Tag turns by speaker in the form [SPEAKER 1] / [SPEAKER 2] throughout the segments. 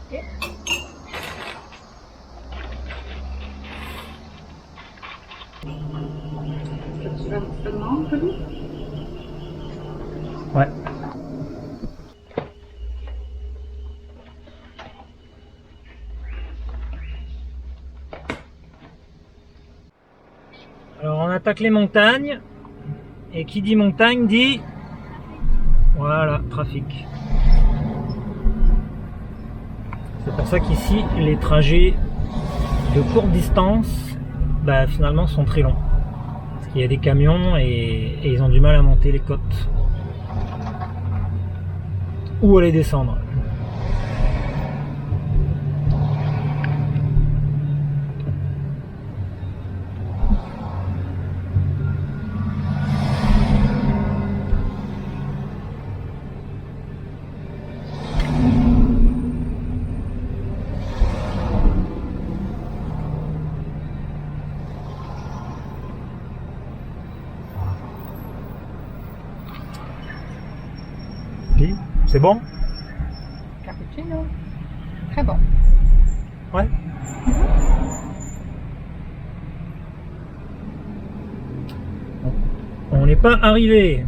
[SPEAKER 1] Ok. Tu vas te demander, Cody?
[SPEAKER 2] Ouais. Alors on attaque les montagnes. Et qui dit montagne dit... Voilà, trafic. C'est pour ça qu'ici, les trajets de courte distance, bah, finalement, sont très longs. Parce qu'il y a des camions et ils ont du mal à monter les côtes. Ou à les descendre. Oui, c'est bon?
[SPEAKER 1] Cappuccino. Très bon.
[SPEAKER 2] Ouais. On n'est pas arrivé.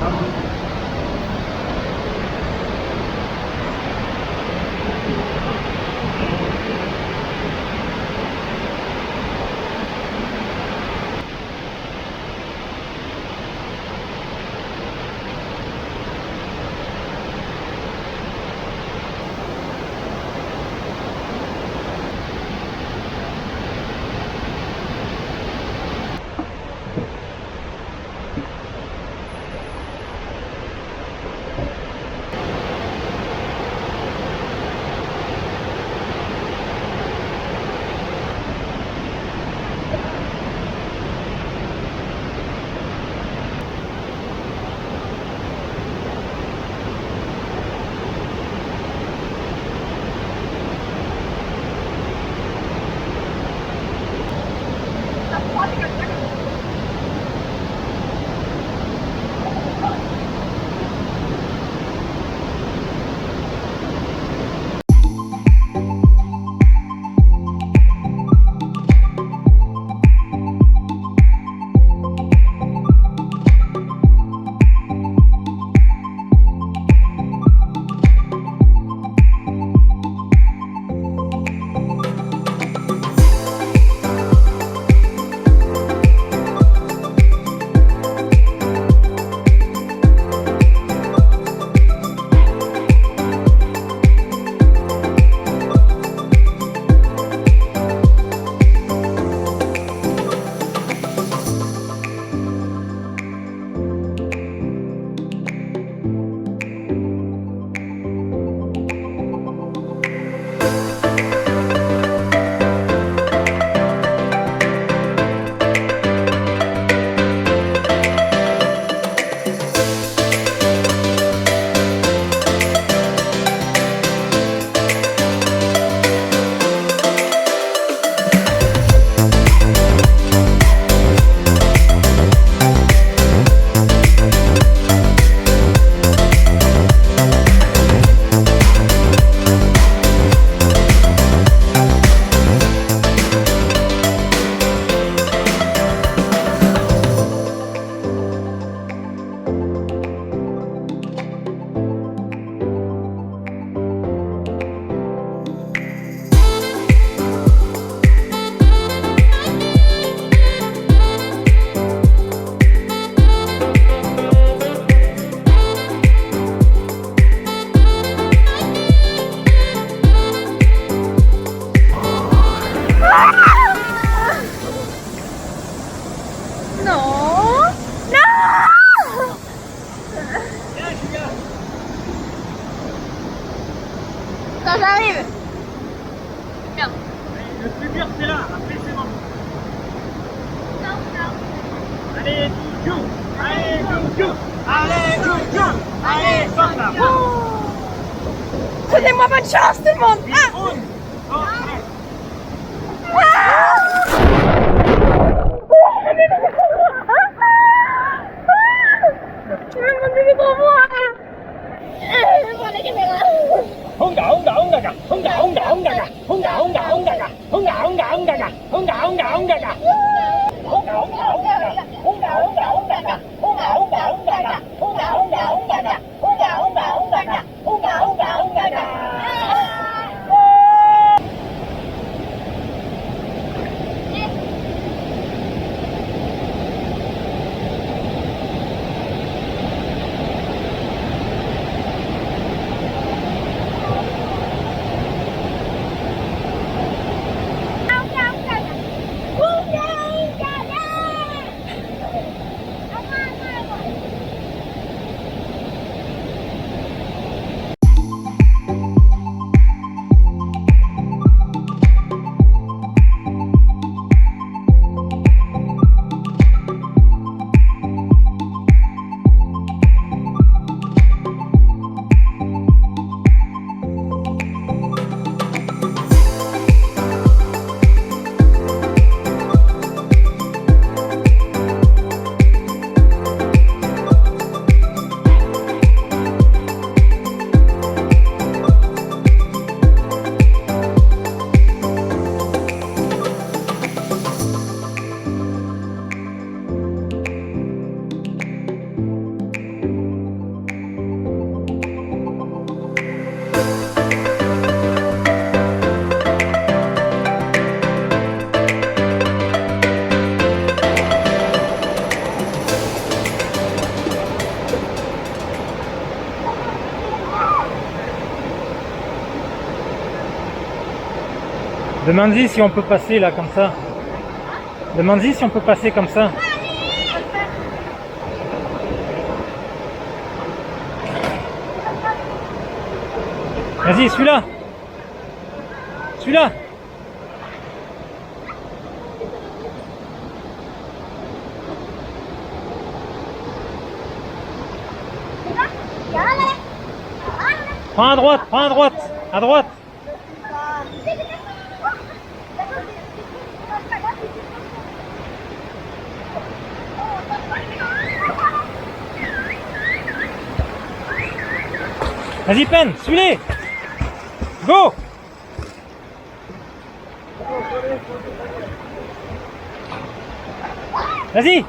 [SPEAKER 3] Non. Non. Quand j'arrive. Merde.
[SPEAKER 2] Le plus dur c'est là, après c'est bon.
[SPEAKER 3] Non, non.
[SPEAKER 2] Allez, Joujou! Allez, Joujou! Allez, Joujou! Allez, Sandra!
[SPEAKER 3] Souhaitez-moi bonne chance tout le monde. Je vais demander des gros voix. Je prends la caméra.
[SPEAKER 2] Honga, honga, honga, ga. Honga, honga, honga, ga. Honga, honga, honga, ga. Honga, honga, honga, ga. Honga, honga, honga, ga. Honga, honga, honga, ga. Honga, honga, honga, ga. Honga, honga, honga, ga. Honga, honga, honga, ga. Honga, honga, honga, ga. Honga, honga, honga, ga.
[SPEAKER 3] Honga, honga, honga.
[SPEAKER 2] Demande-y si on peut passer là comme ça. Demande-y si on peut passer comme ça. Vas-y, celui-là. Celui-là. Prends à droite, prends à droite, à droite. Vas-y, Pen, suis-les. Go. Vas-y.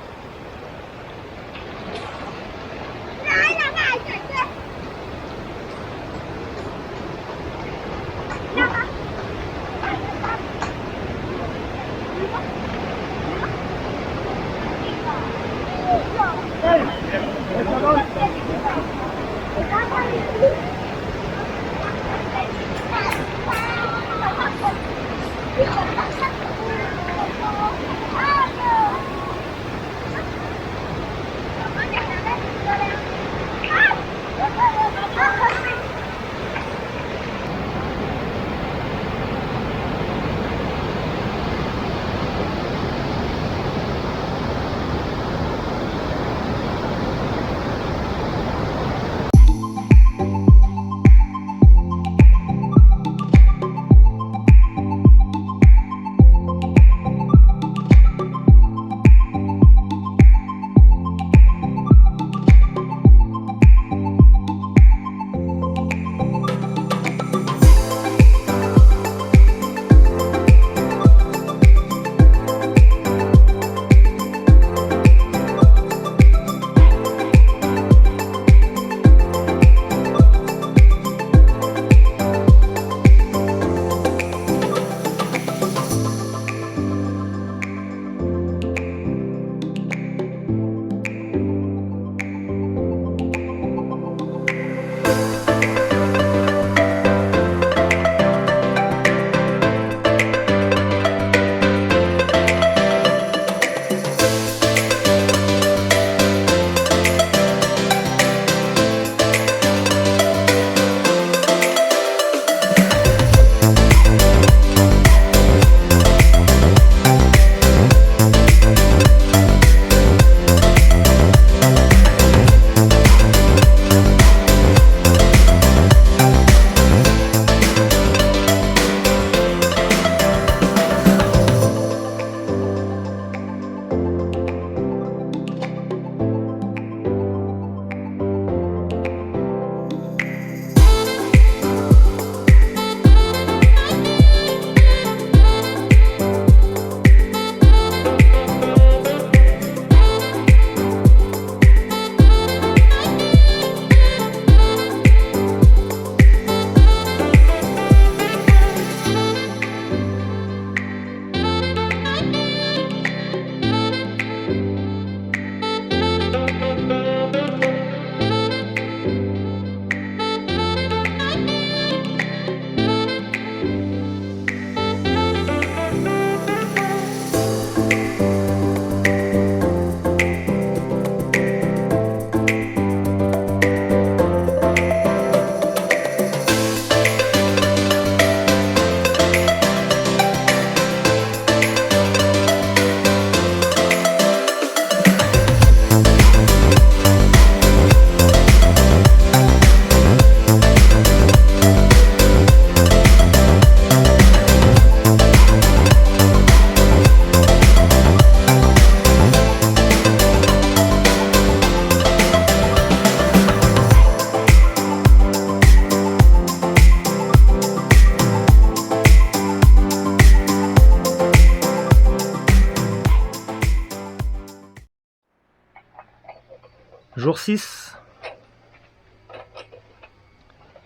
[SPEAKER 2] Jour 6.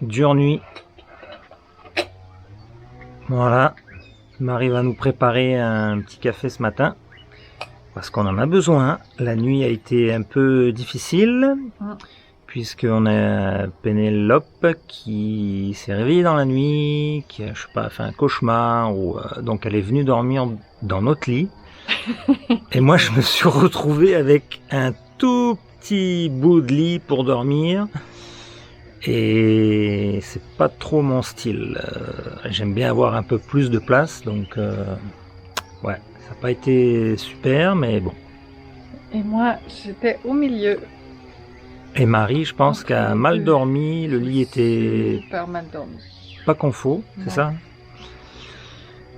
[SPEAKER 2] Dure nuit. Voilà. Marie va nous préparer un petit café ce matin. Parce qu'on en a besoin. La nuit a été un peu difficile.
[SPEAKER 4] puisqu'on a Pénélope qui s'est réveillée dans la nuit, qui a, je sais pas, fait un cauchemar, ou donc elle est venue dormir dans notre lit. Et moi je me suis retrouvé avec un tout petit bout de lit pour dormir. Et c'est pas trop mon style. J'aime bien avoir un peu plus de place, donc ouais, ça n'a pas été super, mais bon.
[SPEAKER 1] Et moi, j'étais au milieu.
[SPEAKER 4] Et Marie, je pense qu'elle a mal dormi, le lit était
[SPEAKER 1] Super mal dormi.
[SPEAKER 4] pas confort, c'est
[SPEAKER 1] Non.
[SPEAKER 4] ça?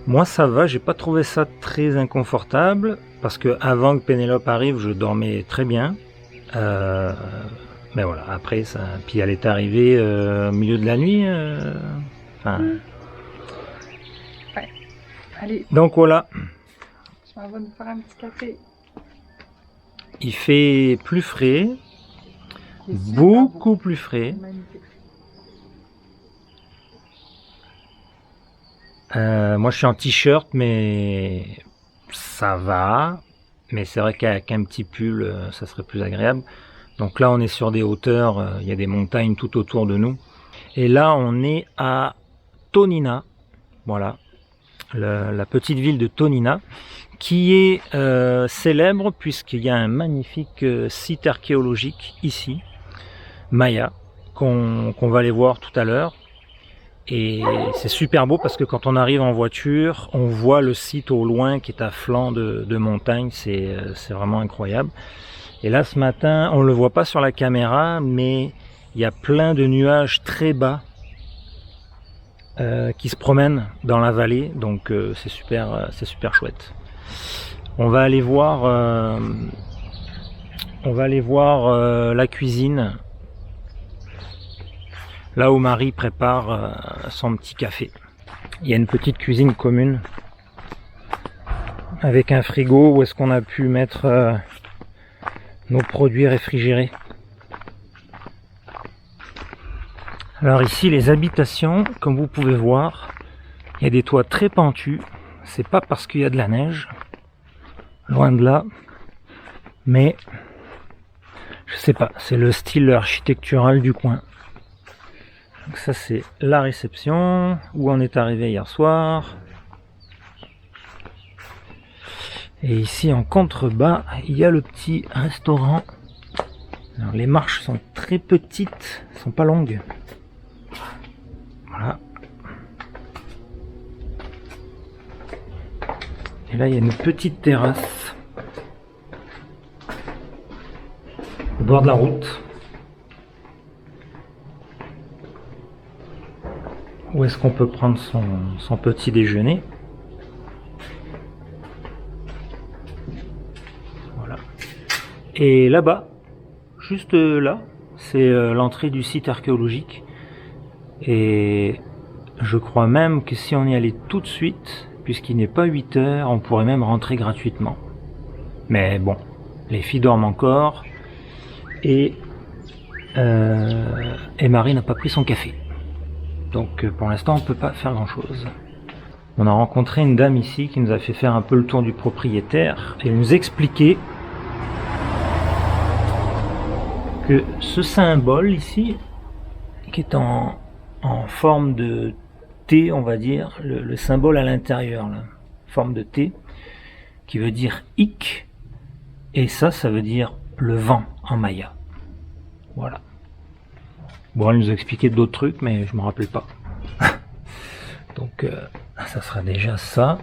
[SPEAKER 4] Moi ça va, j'ai pas trouvé ça très inconfortable, parce que avant que Pénélope arrive, je dormais très bien. Mais voilà, après ça, puis elle est arrivée au milieu de la nuit. Enfin,
[SPEAKER 1] Allez,
[SPEAKER 4] donc voilà,
[SPEAKER 1] je m'en vais me faire un petit café.
[SPEAKER 4] il fait plus frais,
[SPEAKER 1] Il est super
[SPEAKER 4] beaucoup plus frais.
[SPEAKER 1] beau. Magnifique.
[SPEAKER 4] Moi je suis en t-shirt, mais ça va. Mais c'est vrai qu'avec un petit pull, ça serait plus agréable. Donc là on est sur des hauteurs, il y a des montagnes tout autour de nous. Et là on est à Tonina, voilà, la petite ville de Tonina, qui est célèbre puisqu'il y a un magnifique site archéologique ici, Maya, qu'on va aller voir tout à l'heure. Et c'est super beau parce que quand on arrive en voiture, on voit le site au loin qui est à flanc de montagne, c'est vraiment incroyable. Et là ce matin, on ne le voit pas sur la caméra, mais il y a plein de nuages très bas qui se promènent dans la vallée, donc c'est super chouette. On va aller voir la cuisine, là où Marie prépare son petit café. Il y a une petite cuisine commune avec un frigo où est-ce qu'on a pu mettre nos produits réfrigérés. Alors ici les habitations, comme vous pouvez voir, il y a des toits très pentus. C'est pas parce qu'il y a de la neige, loin de là, mais je sais pas, c'est le style architectural du coin. Donc ça c'est la réception où on est arrivé hier soir. Et ici en contrebas, il y a le petit restaurant. Alors les marches sont très petites, sont pas longues. Voilà. Et là il y a une petite terrasse au bord de la route. Où est-ce qu'on peut prendre son petit déjeuner? Voilà. Et là-bas, juste là, c'est l'entrée du site archéologique. Et je crois même que si on y allait tout de suite, puisqu'il n'est pas 8 heures, on pourrait même rentrer gratuitement. Mais bon, les filles dorment encore. Et Marie n'a pas pris son café. Donc pour l'instant on peut pas faire grand chose. On a rencontré une dame ici qui nous a fait faire un peu le tour du propriétaire et nous expliquait que ce symbole ici, qui est en forme de T, on va dire, le symbole à l'intérieur, forme de T, qui veut dire Ik, et ça veut dire le vent en maya. Voilà. Bon, elle nous a expliqué d'autres trucs, mais je me rappelle pas. Donc, ça sera déjà ça.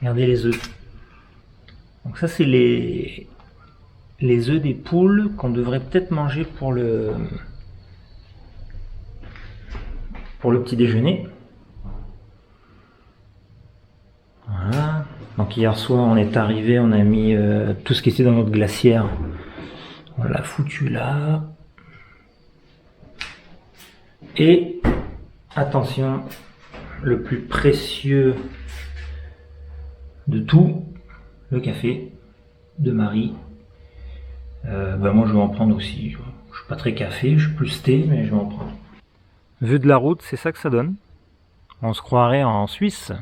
[SPEAKER 4] Regardez les œufs. Donc ça, c'est les œufs des poules qu'on devrait peut-être manger pour le petit déjeuner. Voilà. Donc hier soir, on est arrivé, on a mis tout ce qui était dans notre glacière. On l'a foutu là. Et attention, le plus précieux de tout, le café de Marie. Moi je vais en prendre aussi. Je suis pas très café, je suis plus thé, mais je vais en prendre. Vu de la route, c'est ça que ça donne. On se croirait en Suisse.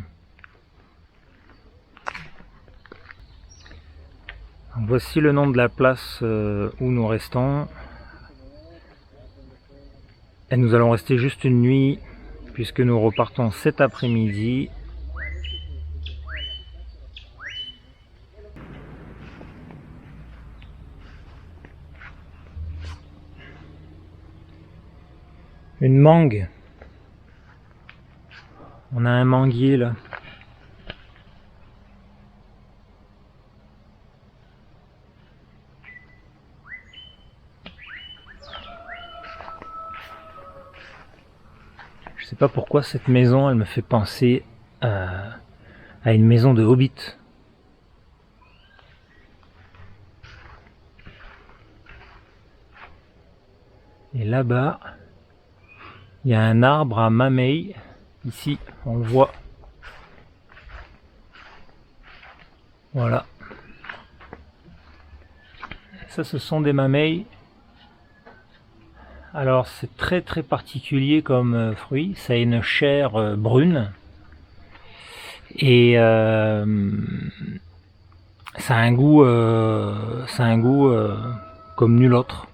[SPEAKER 4] Voici le nom de la place où nous restons. Et nous allons rester juste une nuit puisque nous repartons cet après-midi. Une mangue. On a un manguier là. Je sais pas pourquoi cette maison, elle me fait penser à une maison de Hobbit. Et là-bas, il y a un arbre à mamey. Ici, on le voit. Voilà. Ça, ce sont des mamey. Alors, c'est très très particulier comme fruit. Ça a une chair brune. Et ça a un goût, comme nul autre.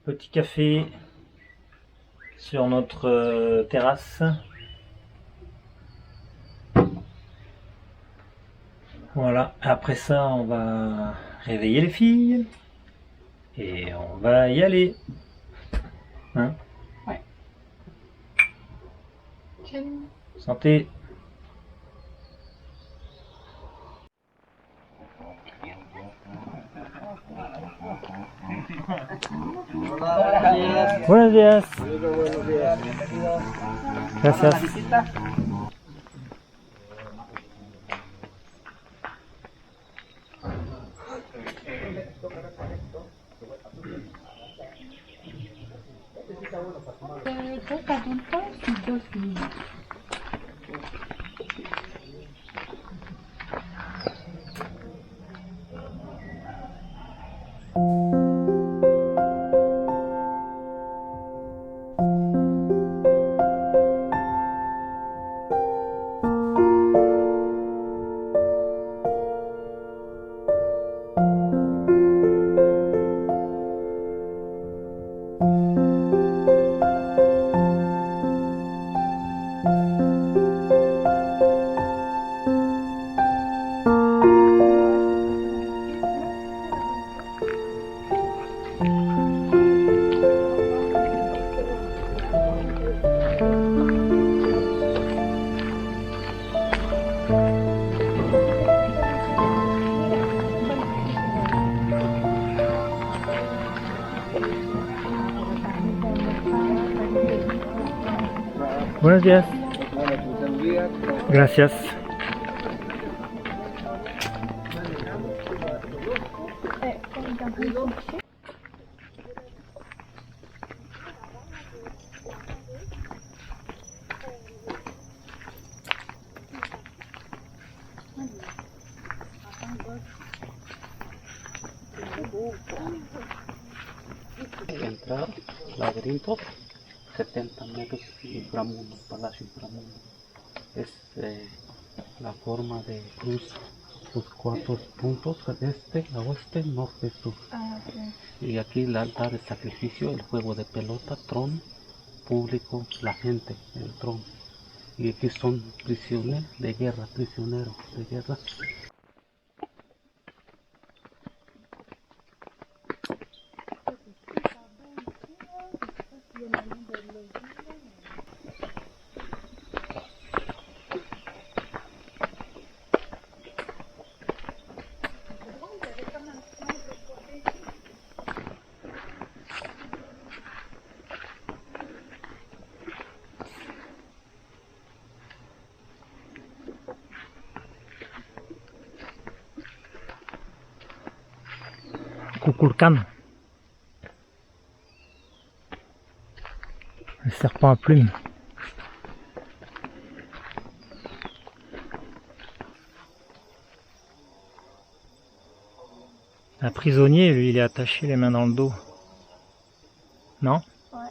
[SPEAKER 4] Petit café sur notre terrasse. Voilà, après ça on va réveiller les filles et on va y aller. Hein?
[SPEAKER 1] Ouais. Salut.
[SPEAKER 4] Santé. Buenos días. Gracias.
[SPEAKER 1] Dos adultos y dos niños.
[SPEAKER 4] Buenos días. Gracias.
[SPEAKER 5] Entrar, laberinto, 70 metros inframundo, palacio inframundo. Es la forma de cruz, los 4 puntos, este, oeste, norte, sur. Y aquí el altar de sacrificio, el juego de pelota, tron, público, la gente, el tron. Y aquí son prisioneros de guerra, prisioneros de guerra.
[SPEAKER 4] Kukulkan. Le serpent à plumes. Un prisonnier, lui, il est attaché les mains dans le dos. Non?
[SPEAKER 3] Ouais.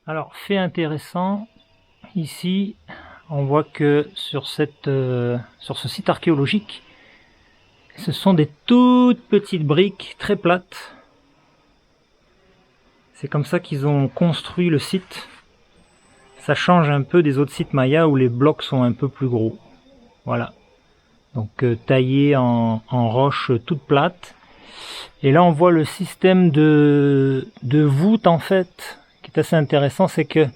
[SPEAKER 4] Alors, fait intéressant, ici, on voit que sur ce site archéologique, ce sont des toutes petites briques très plates. C'est comme ça qu'ils ont construit le site. Ça change un peu des autres sites mayas où les blocs sont un peu plus gros. Voilà. Donc taillés en roche toute plate. Et là on voit le système de voûte en fait, qui est assez intéressant, c'est que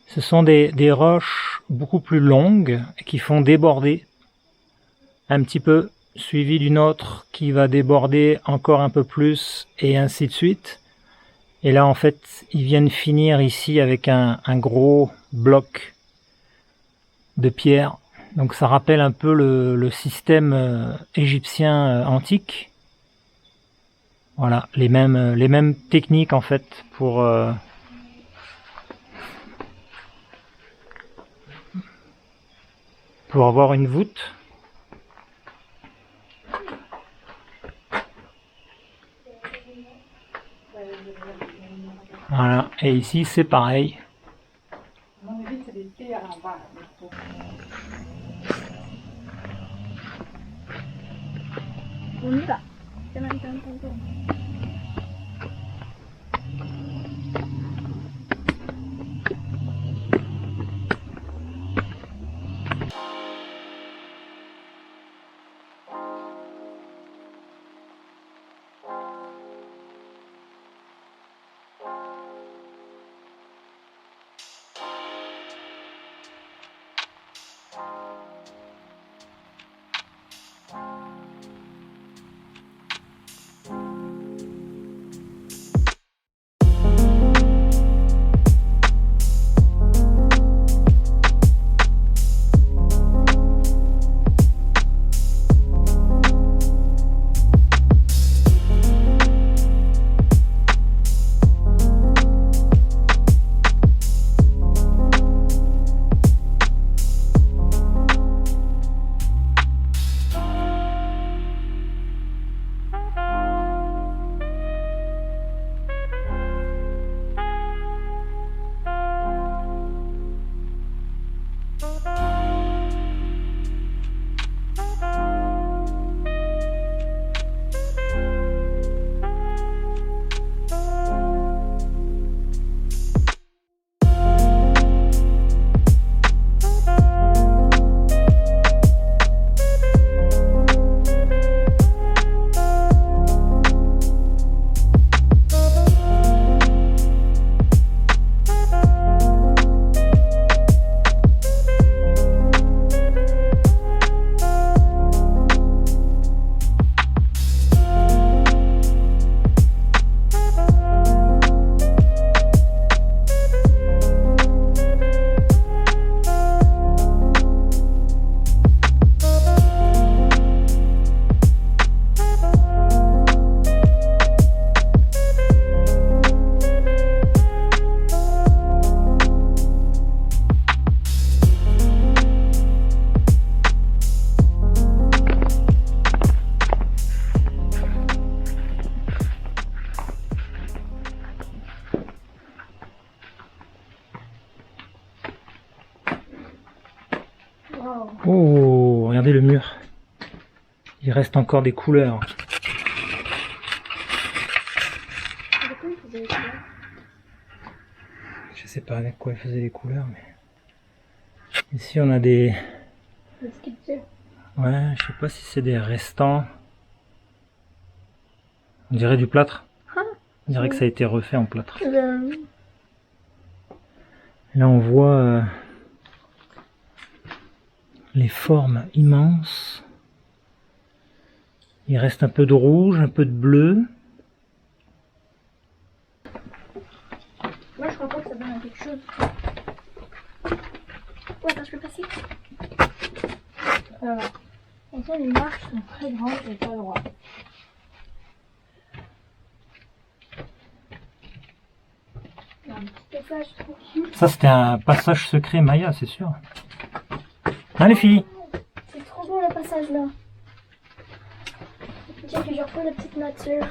[SPEAKER 4] ce sont des roches beaucoup plus longues qui font déborder un petit peu, suivi d'une autre qui va déborder encore un peu plus, et ainsi de suite. Et là en fait ils viennent finir ici avec un gros bloc de pierre. Donc ça rappelle un peu le système égyptien antique. Voilà, les mêmes techniques en fait pour avoir une voûte. Voilà, et ici c'est pareil.
[SPEAKER 3] On y va. C'est maintenant ton tour.
[SPEAKER 4] Oh, regardez le mur. Il reste encore des couleurs. Je sais pas avec quoi il faisait les couleurs, mais ici on a des... Ouais, je sais pas si c'est des restants. On dirait du plâtre. On dirait que ça a été refait en plâtre. Là on voit les formes immenses. Il reste un peu de rouge, un peu de bleu.
[SPEAKER 3] Moi je crois pas que ça donne à quelque chose. Ouais, attends, je peux passer. Enfin, les marches sont très grandes et pas droites. Il y a un petit passage tranquille.
[SPEAKER 4] Ça c'était un passage secret maya, c'est sûr. Hein les filles?
[SPEAKER 3] C'est trop beau le passage là. Il y a plusieurs fois la petite nature.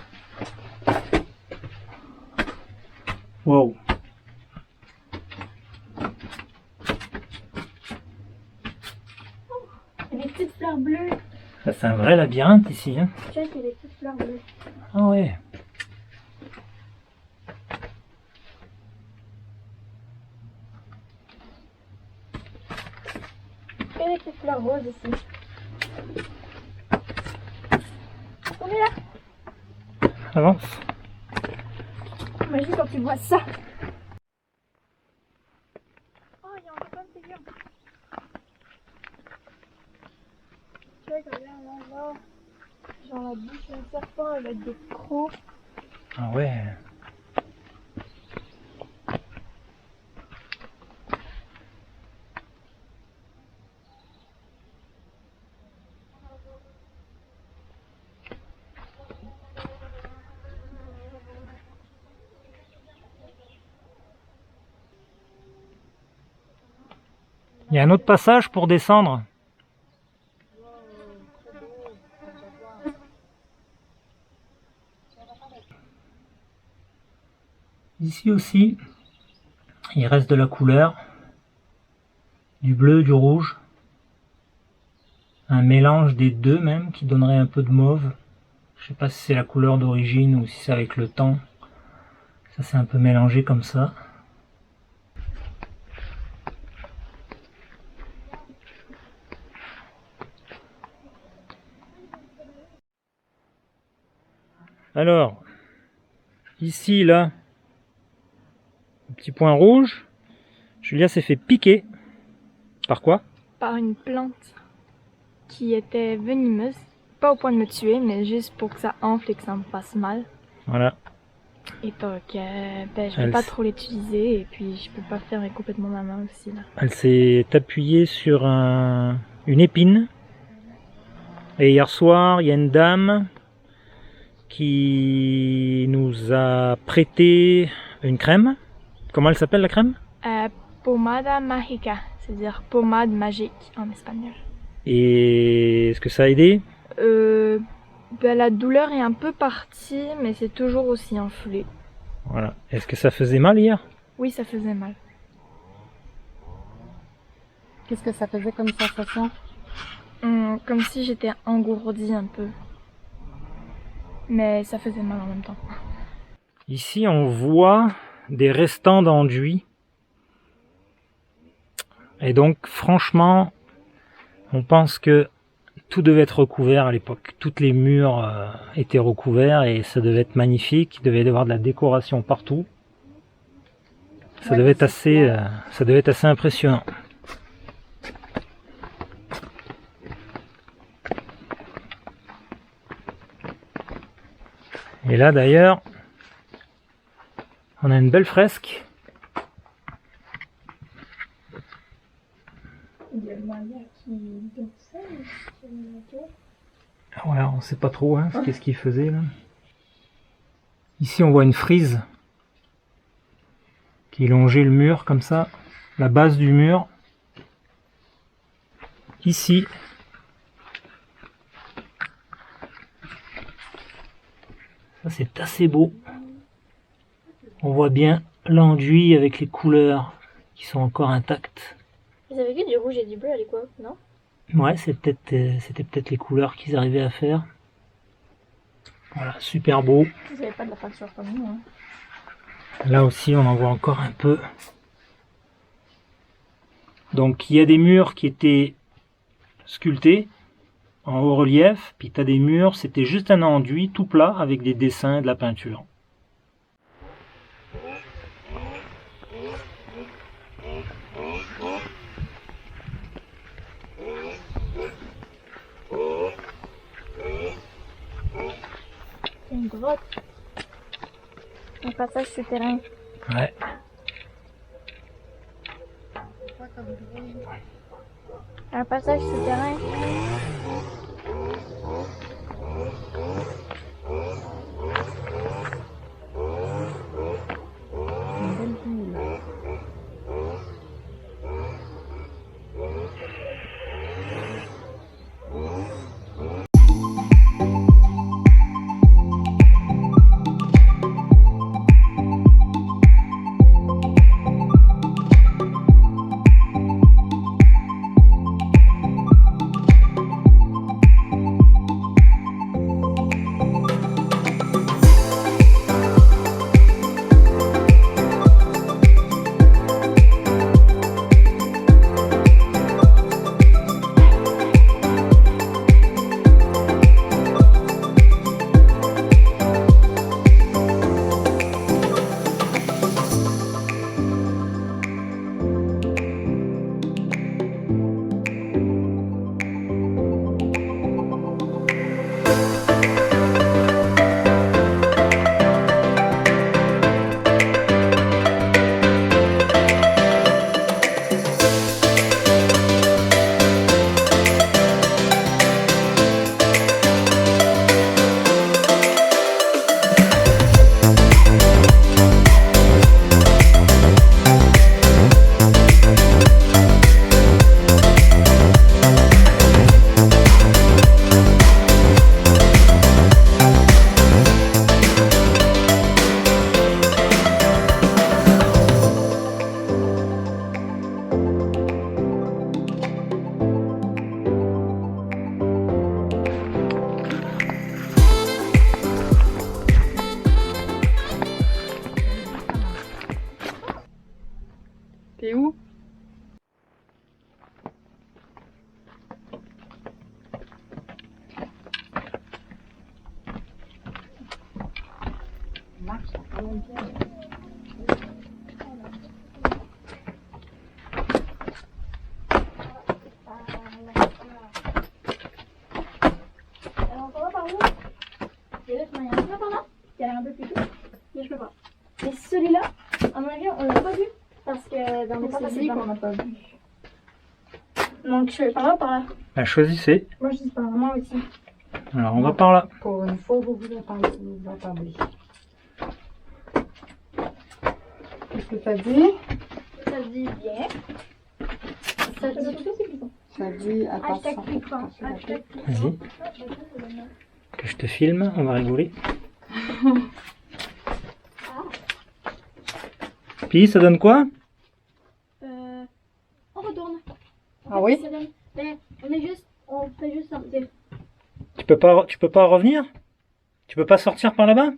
[SPEAKER 4] Wow.
[SPEAKER 3] fleurs bleues.
[SPEAKER 4] Ça, c'est un vrai labyrinthe ici. Hein.
[SPEAKER 3] Tu vois, c'est des petites fleurs bleues.
[SPEAKER 4] Ah ouais.
[SPEAKER 3] Et des petites fleurs roses ici. On est là.
[SPEAKER 4] Avance.
[SPEAKER 3] Imagine quand tu vois ça. Oh, il y a encore plein de figures. Tu vois, regarde là. Genre la bouche d'un serpent avec des crocs.
[SPEAKER 4] Ah ouais. Il y a un autre passage pour descendre. Ici aussi, il reste de la couleur, du bleu, du rouge, un mélange des deux même qui donnerait un peu de mauve. Je sais pas si c'est la couleur d'origine ou si c'est avec le temps. Ça s'est un peu mélangé comme ça. Alors, ici, là, un petit point rouge, Julia s'est fait piquer. Par quoi?
[SPEAKER 3] Par une plante qui était venimeuse. Pas au point de me tuer, mais juste pour que ça enfle et que ça me fasse mal.
[SPEAKER 4] Voilà.
[SPEAKER 3] Et donc, je vais pas trop l'utiliser et puis je peux pas faire complètement ma main aussi là.
[SPEAKER 4] Elle s'est appuyée sur une épine. Et hier soir, il y a une dame qui nous a prêté une crème. Comment elle s'appelle la crème?
[SPEAKER 3] Pomada mágica, c'est-à-dire pommade magique en espagnol.
[SPEAKER 4] Et est-ce que ça a aidé?
[SPEAKER 3] La douleur est un peu partie, mais c'est toujours aussi enflé.
[SPEAKER 4] Voilà. Est-ce que ça faisait mal hier?
[SPEAKER 3] Oui, ça faisait mal.
[SPEAKER 1] Qu'est-ce que ça faisait comme sensation?
[SPEAKER 3] Comme si j'étais engourdie un peu. Mais ça faisait mal en même temps.
[SPEAKER 4] Ici, on voit des restants d'enduit. Et donc, franchement, on pense que tout devait être recouvert à l'époque. Tous les murs étaient recouverts et ça devait être magnifique. Il devait y avoir de la décoration partout. Ça devait être assez impressionnant. Et là d'ailleurs, on a une belle fresque.
[SPEAKER 3] Il y a Maya qui dansait.
[SPEAKER 4] Ouais, on sait pas trop qu'est-ce qu'il faisait là. Ici on voit une frise qui longeait le mur comme ça, la base du mur. Ici, ça c'est assez beau. On voit bien l'enduit avec les couleurs qui sont encore intactes.
[SPEAKER 3] Vous avez vu du rouge et du bleu à l'époque, non?
[SPEAKER 4] Ouais, c'était peut-être les couleurs qu'ils arrivaient à faire. Voilà, super beau.
[SPEAKER 3] Vous n'avez pas de la facture comme nous, hein.
[SPEAKER 4] Là aussi, on en voit encore un peu. Donc, il y a des murs qui étaient sculptés en haut relief, puis tu as des murs, c'était juste un enduit tout plat avec des dessins et de la peinture.
[SPEAKER 3] C'est une grotte. Un passage souterrain.
[SPEAKER 4] Ouais.
[SPEAKER 3] Un passage souterrain. plus tôt. Mais je peux pas. Mais celui-là, à mon avis, on l'a pas vu. Parce que dans les pas passé
[SPEAKER 1] qu'on n'a pas vu.
[SPEAKER 3] Donc je vais par là, par là.
[SPEAKER 4] Ben, choisissez.
[SPEAKER 3] Moi je dis par là, moi aussi.
[SPEAKER 4] Alors on va par là.
[SPEAKER 1] Pour une fois, vous voulez parler. Vous attendez. Qu'est-ce que ça dit?
[SPEAKER 3] Ça dit bien. Ça dit
[SPEAKER 1] Ça dit attention.
[SPEAKER 3] hashtag cliquant. Hashtag cliquant.
[SPEAKER 4] Vas-y. Que je te filme, on va rigoler. Puis ça donne quoi?
[SPEAKER 3] On retourne.
[SPEAKER 1] Ah oui?
[SPEAKER 3] Ça donne- Mais on fait juste sortir.
[SPEAKER 4] Tu peux pas revenir? Tu peux pas sortir par là-bas?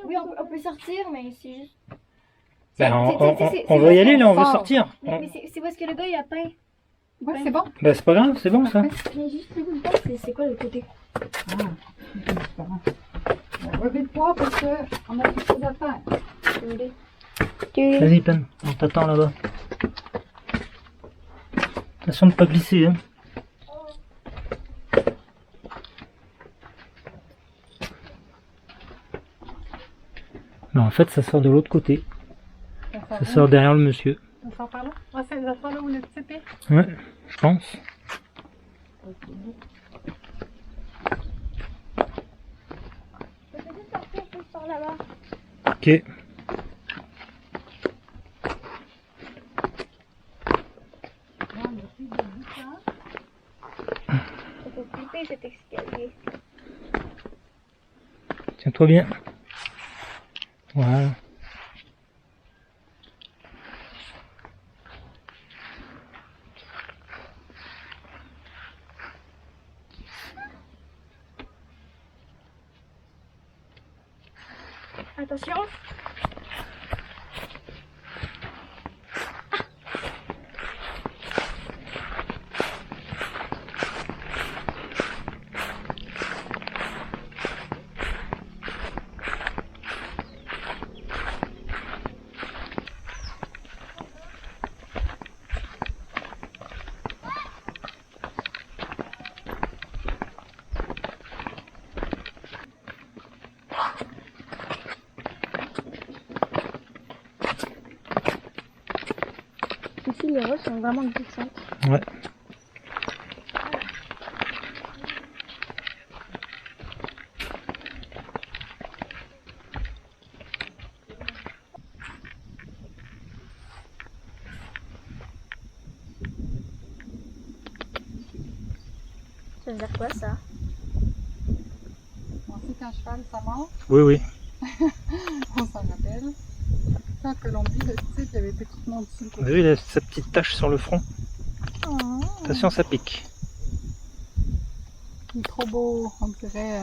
[SPEAKER 3] Oui, on peut sortir, mais c'est juste.
[SPEAKER 4] Ben,
[SPEAKER 3] C'est
[SPEAKER 4] on veut y aller là, on veut
[SPEAKER 1] fort.
[SPEAKER 4] sortir.
[SPEAKER 3] Mais c'est parce que le gars il a peint.
[SPEAKER 1] Ouais, c'est bon.
[SPEAKER 4] Ben c'est pas grave, c'est bon ça.
[SPEAKER 3] Mais juste le bout de peint, c'est quoi le côté?
[SPEAKER 1] Ah, c'est différent. Revite-toi parce qu'on a quelque chose à faire.
[SPEAKER 4] Vas-y Pen, on t'attend là-bas. Attention de pas glisser hein. Non, en fait ça sort de l'autre côté. Ça sort derrière le monsieur.
[SPEAKER 1] Ça sort par là? Ah, ça sort là où le petit est?
[SPEAKER 4] Ouais, je pense.
[SPEAKER 3] On peut juste sortir juste par là-bas.
[SPEAKER 4] Ok.
[SPEAKER 3] On peut flipper cet escalier.
[SPEAKER 4] Tiens-toi bien. Voilà.
[SPEAKER 3] Attention. Ici, les roches sont vraiment glissantes.
[SPEAKER 4] Ouais.
[SPEAKER 3] Ça veut dire quoi ça?
[SPEAKER 1] On sait qu'un cheval, ça mange,
[SPEAKER 4] Oui, oui.
[SPEAKER 1] on s'en rappelle. En Colombie, le type, il avait été tout le monde dessus.
[SPEAKER 4] Vous avez vu là, sa petite tache sur le front? Attention, ça pique.
[SPEAKER 1] Il est trop beau, on dirait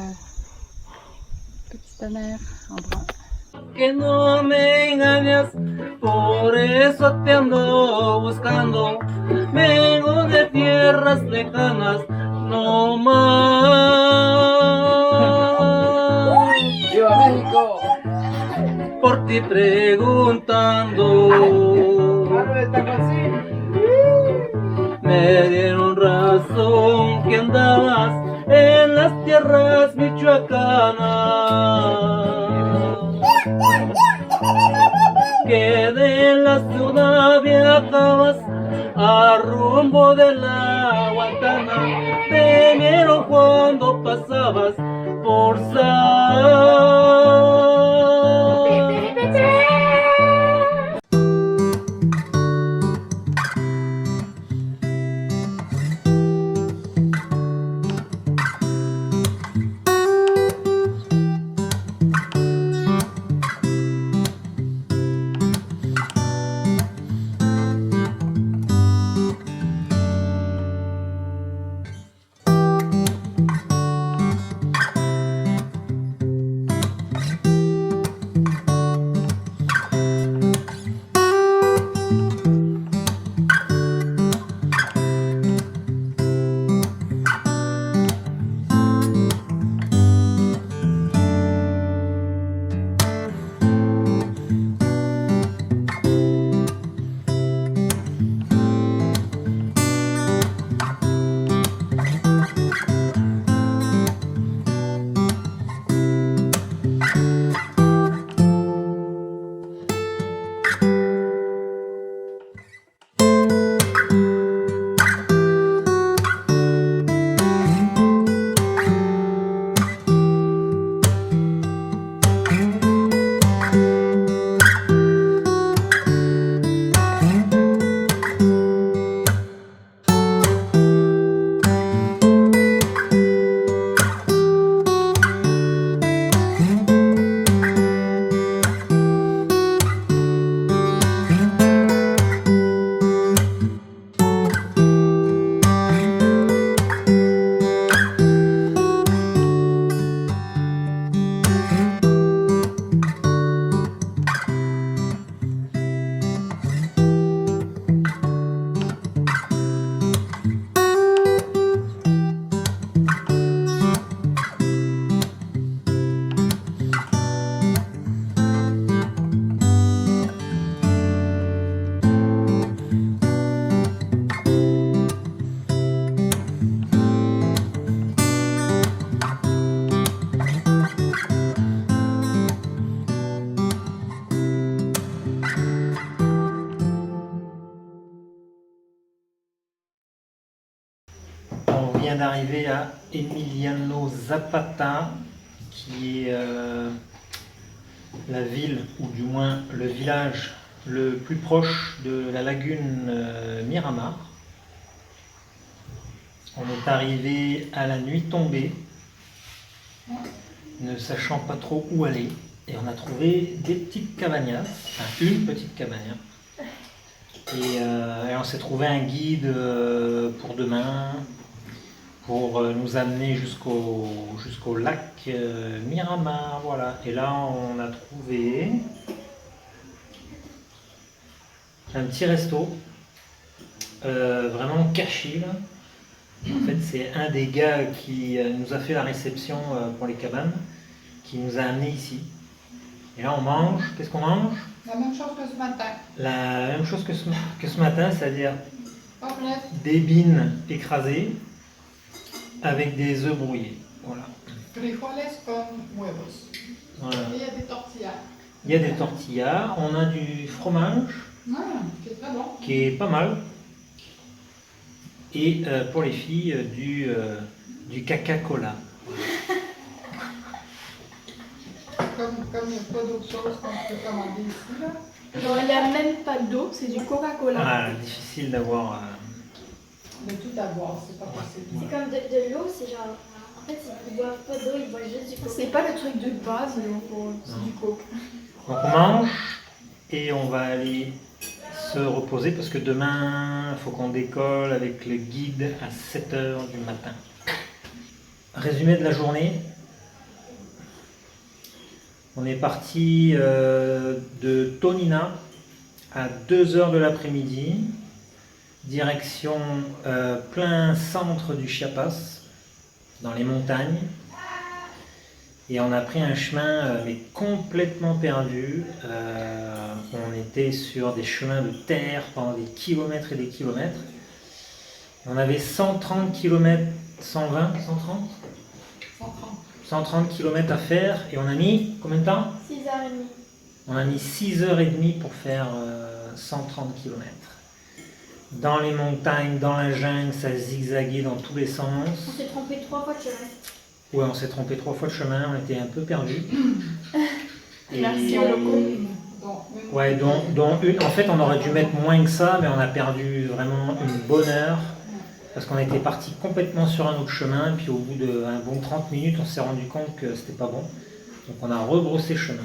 [SPEAKER 1] petit tonnerre en brun.
[SPEAKER 5] Que no me engañas, por eso te ando buscando. Vengo de tierras lejanas, no más. ¡Viva México! Por ti preguntando. Me dieron razón que andabas en las tierras michoacanas. Que de la ciudad viajabas a rumbo de la Guantana. Te vieron cuando pasabas por San.
[SPEAKER 4] On vient d'arriver à Emiliano Zapata, qui est la ville, ou du moins le village le plus proche de la lagune Miramar. On est arrivé à la nuit tombée, ne sachant pas trop où aller, et on a trouvé des petites cabagnas, enfin une petite cabane. Et on s'est trouvé un guide pour demain, pour nous amener jusqu'au lac Miramar, voilà. Et là, on a trouvé un petit resto, vraiment caché, là. En fait, c'est un des gars qui nous a fait la réception pour les cabanes, qui nous a amenés ici. Et là, on mange. Qu'est-ce qu'on mange?
[SPEAKER 1] La même chose que ce matin.
[SPEAKER 4] La même chose que ce matin, c'est-à-dire
[SPEAKER 1] Omelette.
[SPEAKER 4] des bines écrasées avec des œufs brouillés. Voilà.
[SPEAKER 1] Frijoles con huevos.
[SPEAKER 4] Voilà.
[SPEAKER 1] Et il y a des tortillas.
[SPEAKER 4] Il y a des tortillas, on a du fromage
[SPEAKER 1] Qui est très bon.
[SPEAKER 4] qui est pas mal. Et pour les filles, du Coca-Cola.
[SPEAKER 1] Comme il n'y a pas d'autre chose qu'on peut commander ici, là.
[SPEAKER 3] Genre, il n'y a même pas d'eau, c'est du Coca-Cola.
[SPEAKER 4] Ah, difficile d'avoir.
[SPEAKER 1] De tout avoir, c'est pas possible.
[SPEAKER 6] C'est comme de l'eau, c'est genre. En fait, ils boivent pas d'eau, ils boivent juste du coca.
[SPEAKER 3] C'est pas le truc de base, c'est du Coke.
[SPEAKER 4] Donc on mange et on va aller se reposer parce que demain, il faut qu'on décolle avec le guide à 7 h du matin. Résumé de la journée. On est parti de Tonina à 2 h de l'après-midi, direction plein centre du Chiapas, dans les montagnes. Et on a pris un chemin mais complètement perdu. On était sur des chemins de terre pendant des kilomètres et des kilomètres. On avait 130 km, 120, 130 130 km à faire et on a mis combien de temps?
[SPEAKER 6] 6h30.
[SPEAKER 4] On a mis 6h30 pour faire 130 km. Dans les montagnes, dans la jungle, ça zigzaguait dans tous les sens.
[SPEAKER 6] On s'est trompé 3 fois de chemin.
[SPEAKER 4] Ouais, on s'est trompé 3 fois de chemin, on était un peu perdus.
[SPEAKER 3] Merci aux locaux.
[SPEAKER 4] Ouais, dont une. En fait, on aurait dû mettre moins que ça, mais on a perdu vraiment une bonne heure. Parce qu'on était parti complètement sur un autre chemin, puis au bout d'un bon 30 minutes, on s'est rendu compte que c'était pas bon. Donc on a rebroussé chemin.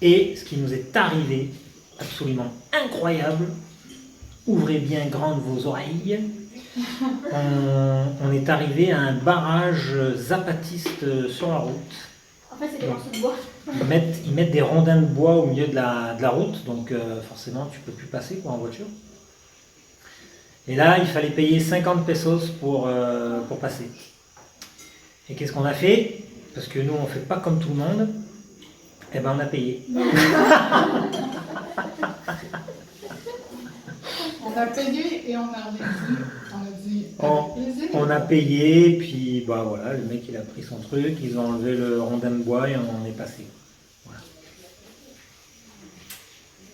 [SPEAKER 4] Et ce qui nous est arrivé, absolument incroyable, ouvrez bien grandes vos oreilles, on est arrivé à un barrage zapatiste sur la route.
[SPEAKER 6] En fait, c'est des morceaux de bois.
[SPEAKER 4] Ils mettent des rondins de bois au milieu de la route, donc forcément tu peux plus passer quoi, en voiture. Et là, il fallait payer 50 pesos pour passer. Et qu'est-ce qu'on a fait? Parce que nous, on ne fait pas comme tout le monde. Eh ben, on a payé.
[SPEAKER 1] On a payé et on a dit
[SPEAKER 4] On a payé, puis bah voilà, le mec il a pris son truc, ils ont enlevé le rondin de bois et on est passé. Voilà.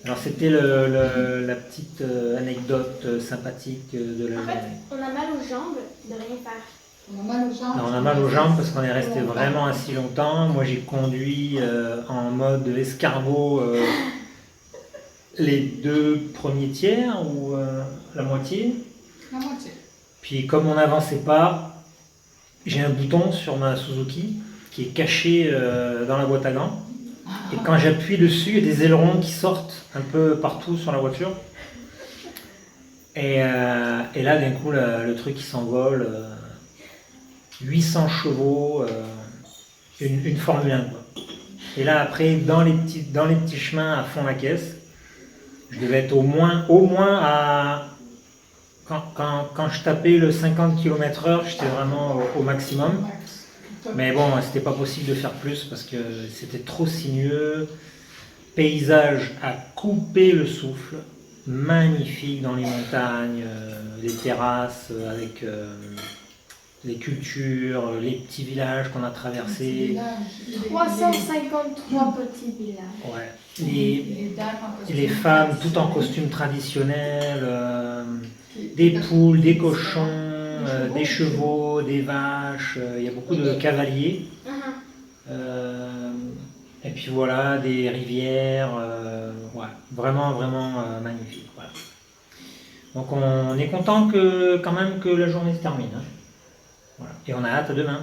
[SPEAKER 4] Alors c'était la petite anecdote sympathique de la
[SPEAKER 6] En fait,
[SPEAKER 4] journée.
[SPEAKER 6] on a mal aux jambes de rien faire.
[SPEAKER 1] on a mal aux jambes.
[SPEAKER 4] Alors, on a mal aux jambes parce qu'on est resté vraiment assis longtemps. Moi j'ai conduit en mode escargot les 2 premiers tiers ou la moitié.
[SPEAKER 1] La moitié.
[SPEAKER 4] Puis comme on n'avançait pas, j'ai un bouton sur ma Suzuki qui est caché dans la boîte à gants. Et quand j'appuie dessus, il y a des ailerons qui sortent un peu partout sur la voiture. Et là, d'un coup, le truc qui s'envole. 800 chevaux, une Formule 1. Quoi. Et là, après, dans les petits chemins à fond la caisse, je devais être au moins à... Quand je tapais le 50 km/h, j'étais vraiment au maximum. Mais bon, c'était pas possible de faire plus parce que c'était trop sinueux. Paysage à couper le souffle. Magnifique dans les montagnes, les terrasses avec les cultures, les petits villages qu'on a traversés.
[SPEAKER 6] 353 petits villages.
[SPEAKER 4] Ouais. Les femmes tout en costume traditionnel, des poules, des cochons, des chevaux, des vaches, il y a beaucoup de cavaliers. Et puis voilà, des rivières, ouais, vraiment, vraiment magnifique. Voilà. Donc on est content quand même que la journée se termine. Hein. Voilà. Et on a hâte à demain.